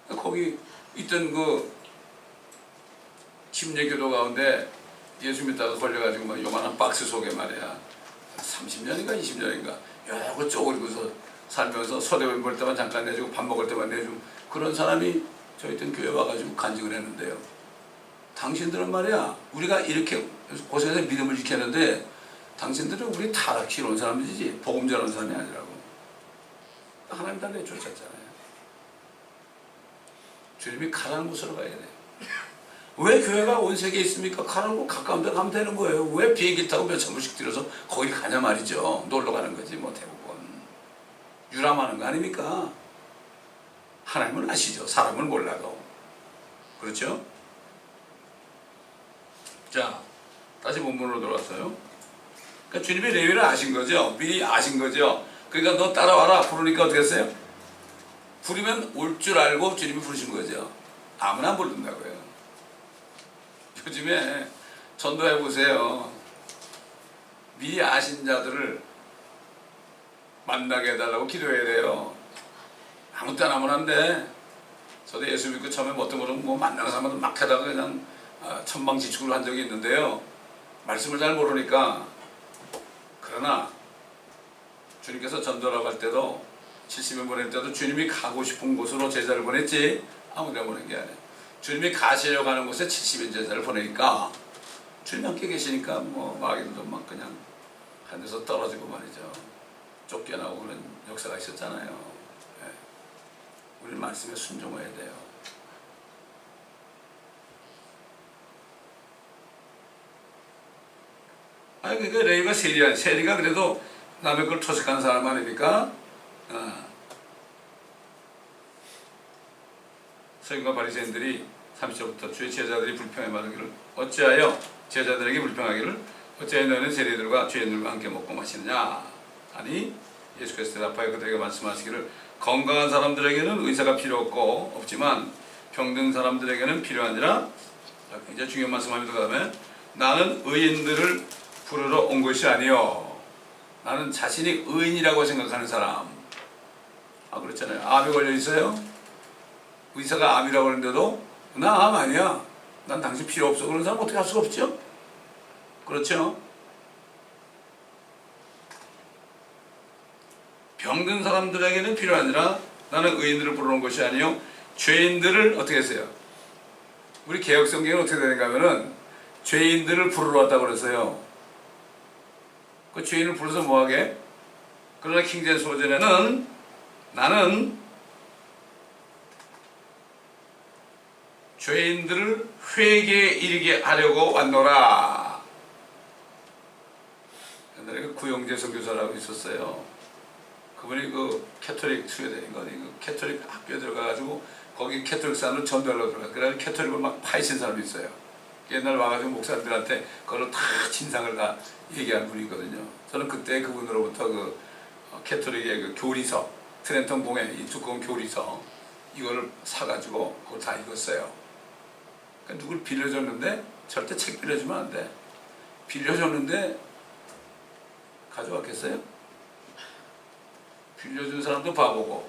거기 있던 그 침례교도 가운데 예수 믿다가 걸려가지고 막 요만한 박스 속에 말이야 30년인가 20년인가 여러 쪼그리고서 살면서 서대원 볼 때만 잠깐 내주고 밥 먹을 때만 내주고 그런 사람이 저희 있던 교회 와가지고 간증을 했는데요. 당신들은 말이야 우리가 이렇게 고생해서 믿음을 지켰는데 당신들은 우리 타락시러운 사람이지 복음 전하는 사람이 아니라고. 하나님 다 내쫓았잖아요. 주님이 가라는 곳으로 가야 돼요. 왜 교회가 온 세계에 있습니까? 가는 곳 가까운 데 가면 되는 거예요. 왜 비행기 타고 몇천 불씩 들여서 거기 가냐 말이죠. 놀러 가는 거지 뭐 대부분. 유람하는 거 아닙니까? 하나님은 아시죠. 사람은 몰라도. 그렇죠? 자, 다시 본문으로 돌아왔어요. 그러니까 주님이 레위를 아신 거죠. 미리 아신 거죠. 그러니까 너 따라와라 부르니까 어떻게 했어요? 부르면 올 줄 알고 주님이 부르신 거죠. 아무나 부른다고요. 요즘에 전도해 보세요. 미리 아신 자들을 만나게 해달라고 기도해야 돼요. 아무 때나 아무나 안 돼. 저도 예수 믿고 처음에 어떤 분은 뭐 만나는 사람들 막 하다가 그냥 천방지축을 한 적이 있는데요. 말씀을 잘 모르니까. 그러나 주님께서 전도라고 할 때도 70년 보낼 때도 주님이 가고 싶은 곳으로 제자를 보냈지 아무데나 보낸 게 아니에요. 주님이 가시려고 하는 곳에 70인 제자를 보내니까 주님 함께 계시니까 뭐 마귀들도 막 그냥 하늘에서 떨어지고 말이죠. 쫓겨나고 그런 역사가 있었잖아요. 네. 우리는 말씀에 순종해야 돼요. 아니 그러니까 레위가 세리가 그래도 남의 걸 토색하는 사람 아닙니까? 서기관과 바리새인들이 30절부터 주의 제자들이 불평에 말하기를 어찌하여 제자들에게 불평하기를 어찌하여 너희는 세리들과 죄인들과 함께 먹고 마시느냐. 아니 예수께서 대답하여 그들에게 말씀하시기를 건강한 사람들에게는 의사가 필요 없지만 병든 사람들에게는 필요하니라. 굉장히 중요한 말씀합니다. 그 다음에 나는 의인들을 부르러 온 것이 아니요 나는 자신이 의인이라고 생각하는 사람. 그렇잖아요. 암에 걸려 있어요. 의사가 암이라고 하는데도 나 암 아니야, 난 당신 필요 없어, 그런 사람 어떻게 할 수가 없죠? 그렇죠? 병든 사람들에게는 필요하니라. 나는 의인들을 부르는 것이 아니요 죄인들을 어떻게 했어요? 우리 개혁성경은 어떻게 되는가 하면은 죄인들을 부르러 왔다고 그랬어요. 그 죄인을 불러서 뭐하게? 그러나 킹제임스 버전에는 나는 죄인들을 회개에 이르게 하려고 왔노라. 옛날에 그 구영재 선교사라고 있었어요. 그분이 그 캐톨릭 스웨덴인 거니 그 캐톨릭 학교에 들어가가지고 거기 캐톨릭 사람을 전도하려고 들어가. 그래서 캐톨릭을 막 파헤친 사람이 있어요. 옛날 와가지고 목사님들한테 그걸 다 진상을 다 얘기한 분이거든요. 저는 그때 그분으로부터 그 캐톨릭의 그 교리서, 트렌턴 봉에 이 두꺼운 교리서 이거를 사가지고 그걸 다 읽었어요. 그러니까 누굴 빌려줬는데 절대 책 빌려주면 안 돼. 빌려줬는데 가져왔겠어요? 빌려준 사람도 바보고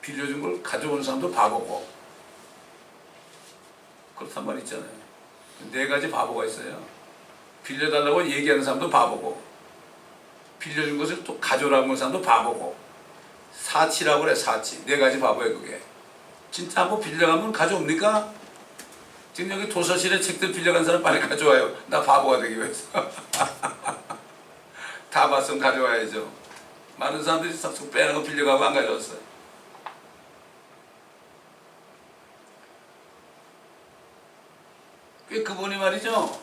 빌려준 걸 가져온 사람도 바보고 그렇단 말 있잖아요. 네 가지 바보가 있어요. 빌려달라고 얘기하는 사람도 바보고 빌려준 것을 또 가져오라고 하는 사람도 바보고 사치라고 그래. 사치. 네 가지 바보예요. 그게 진짜 한번 빌려가면 가져옵니까? 지금 여기 도서실에 책들 빌려간 사람 빨리 가져와요. 나 바보가 되기 위해서. 다 봤으면 가져와야죠. 많은 사람들이 싹 빼는 거 빌려가고 안 가져왔어요. 그분이 말이죠.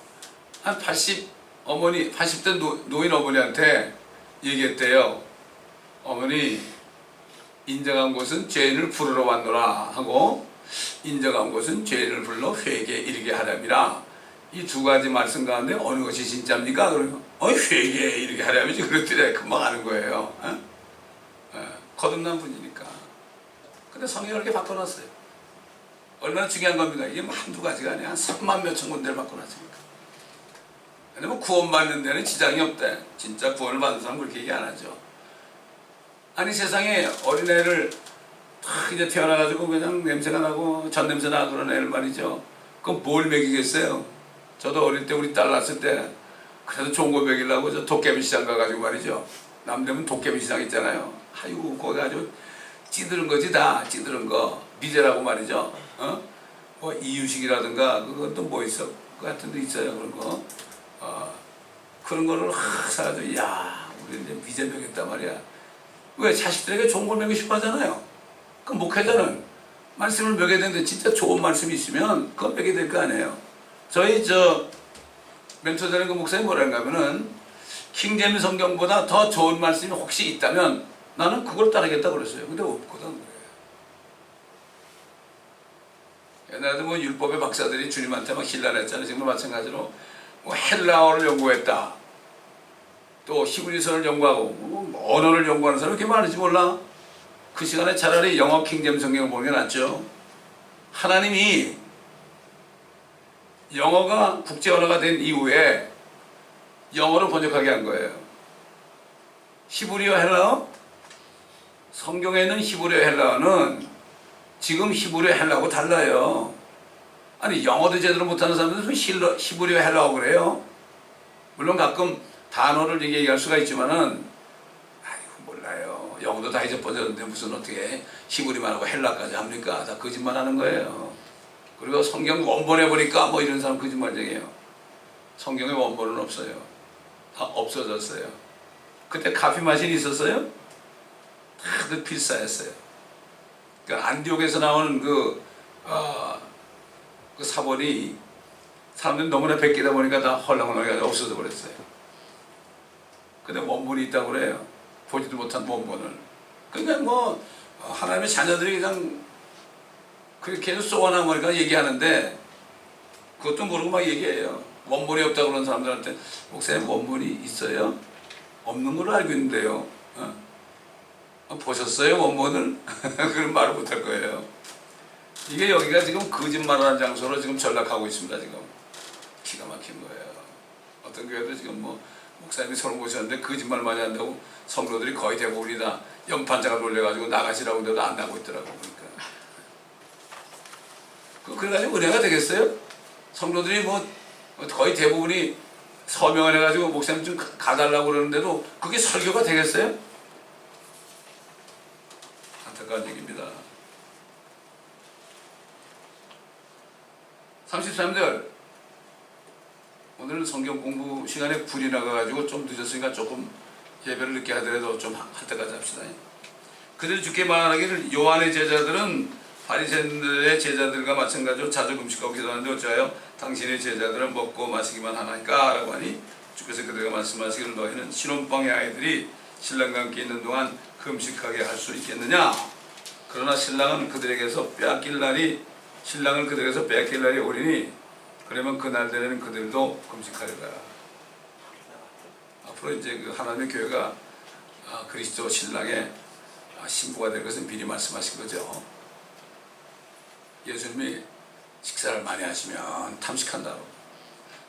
한 80대 노인 어머니한테 얘기했대요. 어머니, 인정한 곳은 죄인을 부르러 왔노라 하고 인정한 곳은 죄인을 불러 회개에 이르게 하렴이라. 이 두 가지 말씀 가운데 어느 것이 진짜입니까? 그러면 회개에 이르게 하렴이지. 그랬더니 금방 아는 거예요. 거듭난 분이니까. 근데 성경을 이렇게 바꿔놨어요. 얼마나 중요한 겁니까? 이게 뭐 한두 가지가 아니야. 한 3만 몇천 군데를 바꿔놨으니까. 왜냐면 구원받는 데는 지장이 없대. 진짜 구원을 받는 사람은 그렇게 얘기 안 하죠. 아니 세상에 어린애를 탁 이제 태어나가지고 그냥 냄새가 나고 전 냄새 나고 그런 애를 말이죠. 그럼 뭘 먹이겠어요? 저도 어릴 때 우리 딸 낳았을 때 그래도 좋은 거 먹이려고 저 도깨비 시장 가가지고 말이죠. 남대문 도깨비 시장 있잖아요. 아이고 거기 아주 찌드는 거지 다. 찌드는 거. 미제라고 말이죠. 뭐 이유식이라든가 그건 또 뭐 있어? 그 같은 데 있어요. 그런 거. 그런 거를 사가지고 야 우리 이제 미제 먹였단 말이야. 왜? 자식들에게 좋은 걸 먹이고 싶어 하잖아요. 그 목회자는 말씀을 먹여야 되는데 진짜 좋은 말씀이 있으면 그건 먹여야 될 거 아니에요. 저희 멘토되는 그 목사님 뭐라는가 하면은 킹제임스 성경보다 더 좋은 말씀이 혹시 있다면 나는 그걸 따르겠다고 그랬어요. 근데 없거든. 옛날에도 뭐 율법의 박사들이 주님한테 막 힐난했잖아요. 지금도 마찬가지로 뭐 헬라어를 연구했다. 또 히브리서를 연구하고 뭐 언어를 연구하는 사람이 그렇게 많은지 몰라. 그 시간에 차라리 영어 킹제임스 성경을 보는 게 낫죠. 하나님이 영어가 국제 언어가 된 이후에 영어로 번역하게 한 거예요. 히브리어 헬라어? 성경에 있는 히브리어 헬라어는 지금 히브리어 헬라어하고 달라요. 아니 영어도 제대로 못하는 사람들은 히브리어 헬라어 그래요. 물론 가끔 단어를 얘기할 수가 있지만은 아이고 몰라요. 영어도 다 잊어버렸는데 무슨 어떻게 히브리만 하고 헬라까지 합니까? 다 거짓말하는 거예요. 그리고 성경 원본에 보니까 뭐 이런 사람 거짓말쟁이에요. 성경에 원본은 없어요. 다 없어졌어요. 그때 카피 마신이 있었어요? 다들 필사했어요. 그러니까 안디옥에서 나오는 그 사본이 사람들이 너무나 베끼다 보니까 다 헐렁헐렁하게 없어져 버렸어요. 근데 원본이 있다고 그래요. 보지도 못한 원본을. 그러니까 뭐 하나님의 자녀들이 그냥 그렇게 쏘아나 보니까 얘기하는데 그것도 모르고 막 얘기해요. 원본이 없다고 그러는 사람들한테 목사님 원본이 있어요? 없는 걸로 알고 있는데요. 보셨어요 원본을? 그런 말을 못할 거예요. 이게 여기가 지금 거짓말하는 장소로 지금 전락하고 있습니다. 지금 기가 막힌 거예요. 어떤 교회도 지금 뭐 목사님이 서론 보셨는데 거짓말 많이 한다고 성도들이 거의 대부분이 다 연판자가 놀려가지고 나가시라고 해도 안 나고 있더라고. 그러니까 그래가지고 은혜가 되겠어요? 성도들이 뭐 거의 대부분이 서명을 해가지고 목사님 좀 가달라고 그러는데도 그게 설교가 되겠어요? 안타까운 얘기입니다. 33절, 오늘은 성경 공부 시간에 불이 나가가지고 좀 늦었으니까 조금 예배를 늦게 하더라도 좀 할 때까지 합시다. 그들 주께 말하기를 요한의 제자들은 바리새인들의 제자들과 마찬가지로 자주 금식하고 기도하는데 어찌하여 당신의 제자들은 먹고 마시기만 하나이까? 라고 하니 주께서 그들에게 말씀하시기를 너희는 신혼방의 아이들이 신랑과 함께 있는 동안 금식하게 할 수 있겠느냐? 그러나 신랑은 그들에게서 빼앗길 날이 오리니 그러면 그날 되는 그들도 금식하리라. 앞으로 이제 그 하나님의 교회가 그리스도 신랑의 신부가 될 것은 미리 말씀하신 거죠. 예수님이 식사를 많이 하시면 탐식한다고,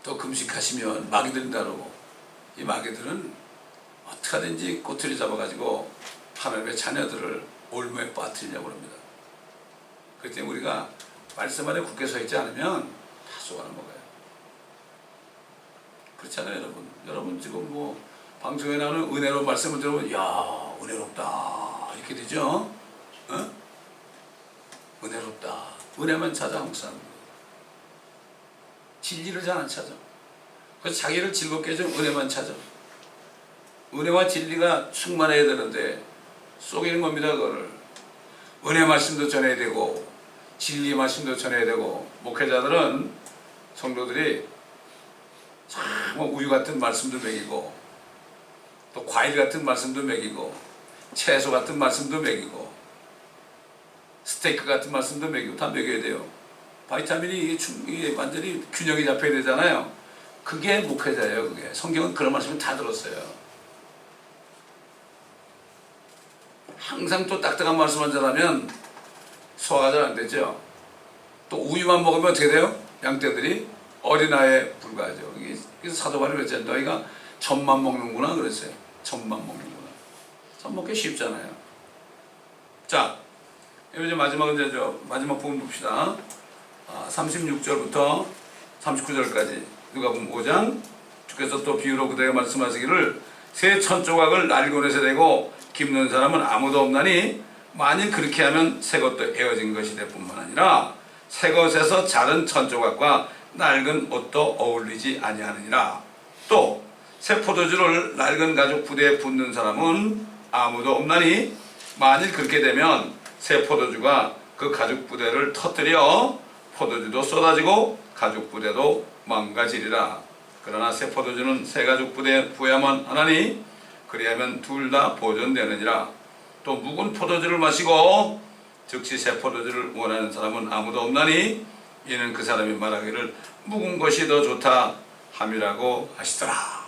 또 금식하시면 마귀 된다고. 이 마귀들은 어떻게 하든지 꼬투리 잡아가지고 하나님의 자녀들을 올무에 빠뜨리려고 합니다. 그렇기 때문에 우리가 말씀 안에 굳게 서 있지 않으면 다 쏘아는 먹어요. 그렇잖아요, 여러분. 여러분 지금 뭐 방송에 나오는 은혜로운 말씀을 들으면 야, 은혜롭다 이렇게 되죠. 어? 은혜롭다. 은혜만 찾아 한국 사람. 진리를 잘 안 찾아. 그래서 자기를 즐겁게 해준 은혜만 찾아. 은혜와 진리가 충만해야 되는데 속이는 겁니다. 그거를. 은혜 말씀도 전해야 되고 진리 말씀도 전해야 되고, 목회자들은 성도들이 정말 우유 같은 말씀도 먹이고 또 과일 같은 말씀도 먹이고 채소 같은 말씀도 먹이고 스테이크 같은 말씀도 먹이고 다 먹여야 돼요. 바이타민이 이게 완전히 균형이 잡혀야 되잖아요. 그게 목회자예요. 그게 성경은 그런 말씀을 다 들었어요. 항상 또 딱딱한 말씀만 전하면 소화가 잘 안 되죠. 또 우유만 먹으면 어떻게 돼요? 양떼들이 어린아이에 불과하죠. 그래서 사도 바울이 그랬잖아요. 너희가 젖만 먹는구나 그랬어요. 젖만 먹는구나. 젖 먹기 쉽잖아요. 자, 이제 마지막 부분 봅시다. 36절부터 39절까지 누가복음 5장. 주께서 또 비유로 그들에게 말씀하시기를 새 천조각을 날곤에서 대고 깁는 사람은 아무도 없나니 만일 그렇게 하면 새 것도 에어진 것이 될 뿐만 아니라 새 것에서 자른 천조각과 낡은 옷도 어울리지 아니하느니라. 또 새 포도주를 낡은 가죽 부대에 붓는 사람은 아무도 없나니 만일 그렇게 되면 새 포도주가 그 가죽 부대를 터뜨려 포도주도 쏟아지고 가죽 부대도 망가지리라. 그러나 새 포도주는 새 가죽 부대에 부어야만 하나니 그리하면 둘 다 보존되느니라. 또 묵은 포도주를 마시고 즉시 새 포도주를 원하는 사람은 아무도 없나니 이는 그 사람이 말하기를 묵은 것이 더 좋다 함이라고 하시더라.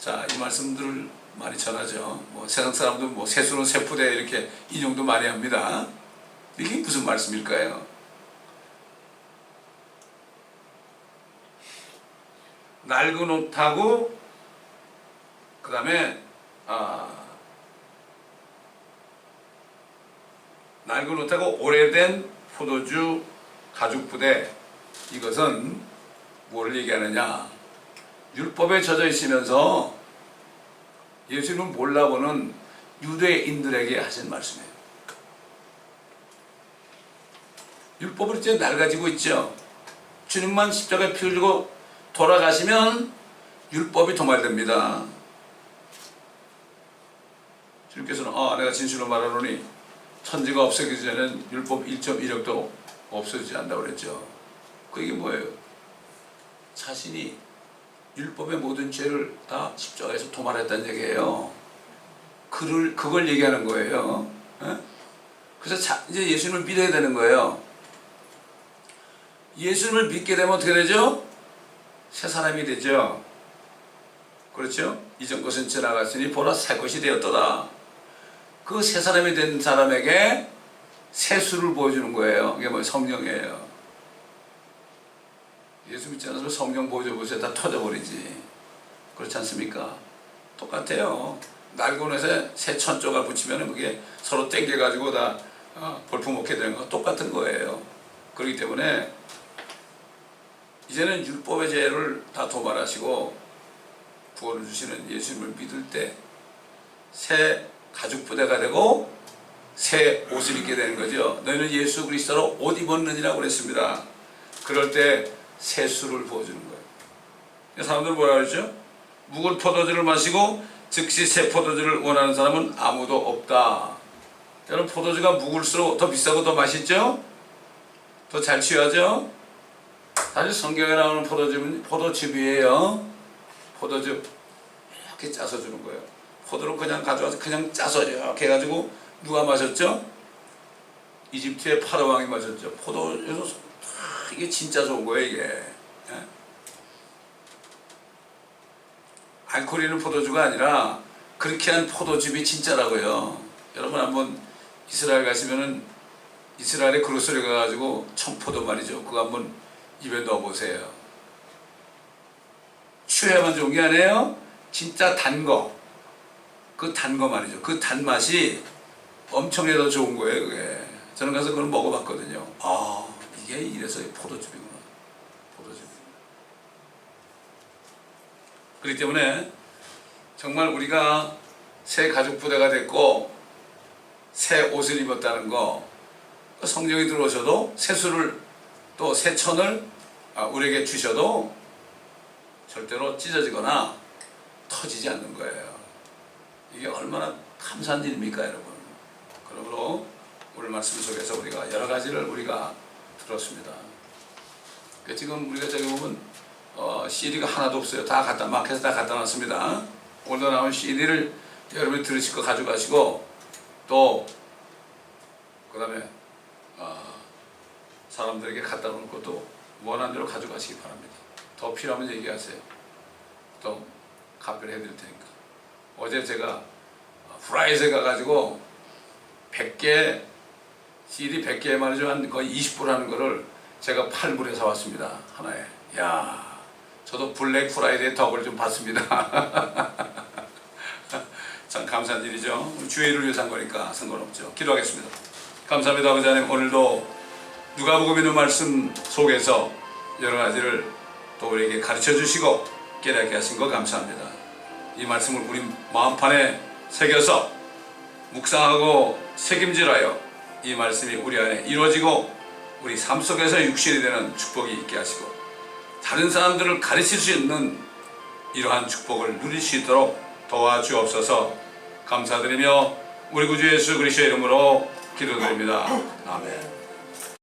자, 이 말씀들을 많이 전하죠. 뭐 세상 사람도 뭐 세수는 세푸대 이렇게 인용도 많이 합니다. 이게 무슨 말씀일까요? 낡은 옷하고 그 다음에 낡은 옷하고 오래된 포도주 가죽 부대, 이것은 뭐를 얘기하느냐? 율법에 젖어 있으면서 예수님을 몰라보는 유대인들에게 하신 말씀이에요. 율법을 이제 낡아지고 있죠. 주님만 십자가에 피 흘리고 돌아가시면 율법이 도말됩니다. 주님께서는 내가 진실로 말하노니 천지가 없어지기 전에는 율법 1.1억도 없어지지 않는다고 그랬죠. 그게 뭐예요? 자신이 율법의 모든 죄를 다 십자가에서 도말했다는 얘기예요. 그걸 얘기하는 거예요. 그래서 이제 예수님을 믿어야 되는 거예요. 예수님을 믿게 되면 어떻게 되죠? 새 사람이 되죠. 그렇죠? 이전 것은 지나갔으니 보라 새 것이 되었도다. 그 새 사람이 된 사람에게 세수를 보여주는 거예요. 이게 뭐 성령이에요. 예수 믿지 않아서 성령 보여줘보세요. 다 터져버리지. 그렇지 않습니까? 똑같아요. 날고넷에 새 천조가 붙이면 그게 서로 땡겨가지고 다 볼품먹게 되는 거 똑같은 거예요. 그렇기 때문에 이제는 율법의 죄를 다 도말하시고 구원을 주시는 예수님을 믿을 때 새 가죽 부대가 되고 새 옷을 입게 되는 거죠. 너희는 예수 그리스도로 옷 입었느니라고 그랬습니다. 그럴 때 세수를 보여주는 거예요. 사람들은 뭐라 그러죠? 묵은 포도주를 마시고 즉시 새 포도주를 원하는 사람은 아무도 없다. 여러분, 포도주가 묵을수록 더 비싸고 더 맛있죠? 더 잘 취하죠? 사실 성경에 나오는 포도즙은 포도즙이에요. 포도즙 이렇게 짜서 주는 거예요. 포도를 그냥 가져와서 그냥 짜서 이렇게 해가지고 누가 마셨죠? 이집트의 파라 왕이 마셨죠. 포도에서 이게 진짜 좋은 거예요, 이게. 예? 알코올 있는 포도주가 아니라 그렇게 한 포도즙이 진짜라고요. 여러분 한번 이스라엘 가시면은 이스라엘에 그로스리 가가지고 청포도 말이죠. 그거 한번 입에 넣어보세요. 취해야만 좋은 게 아니에요. 진짜 단 거. 그 단 거 말이죠. 그 단맛이 엄청나게 더 좋은 거예요, 그게. 저는 가서 그걸 먹어봤거든요. 아, 이게 이래서 포도즙이구나. 포도즙. 그렇기 때문에 정말 우리가 새 가죽 부대가 됐고 새 옷을 입었다는 거, 성령이 들어오셔도 세수를 또 새 천을 우리에게 주셔도 절대로 찢어지거나 터지지 않는 거예요. 이게 얼마나 감사한 일입니까, 여러분. 그러므로 오늘 말씀 속에서 우리가 여러 가지를 우리가 들었습니다. 지금 우리가 저기 보면 CD가 하나도 없어요. 다 갖다 마켓에 다 갖다 놨습니다. 오늘 나온 CD를 여러분이 들으실 거 가져가시고 또 그 다음에 사람들에게 갖다 놓을 것도 원하는 대로 가져가시기 바랍니다. 더 필요하면 얘기하세요. 또 답변해 드릴 테니까. 어제 제가 프라이즈에 가가지고 100개 CD 100개 말이죠. 한 거의 20불 하는 거를 제가 8불에 사왔습니다. 하나에. 야, 저도 블랙 프라이데이 덕을 좀 받습니다. 참 감사한 일이죠. 주의 일을 위해서 한 거니까 상관없죠. 기도하겠습니다. 감사합니다. 아버지 하나님, 오늘도 누가복음 있는 말씀 속에서 여러 가지를 또 우리에게 가르쳐 주시고 깨닫게 하신 거 감사합니다. 이 말씀을 우리 마음판에 새겨서 묵상하고 책임질하여 이 말씀이 우리 안에 이루어지고 우리 삶 속에서 육신이 되는 축복이 있게 하시고 다른 사람들을 가르칠 수 있는 이러한 축복을 누릴 수 있도록 도와주옵소서. 감사드리며 우리 구주 예수 그리스도의 이름으로 기도드립니다. 아멘.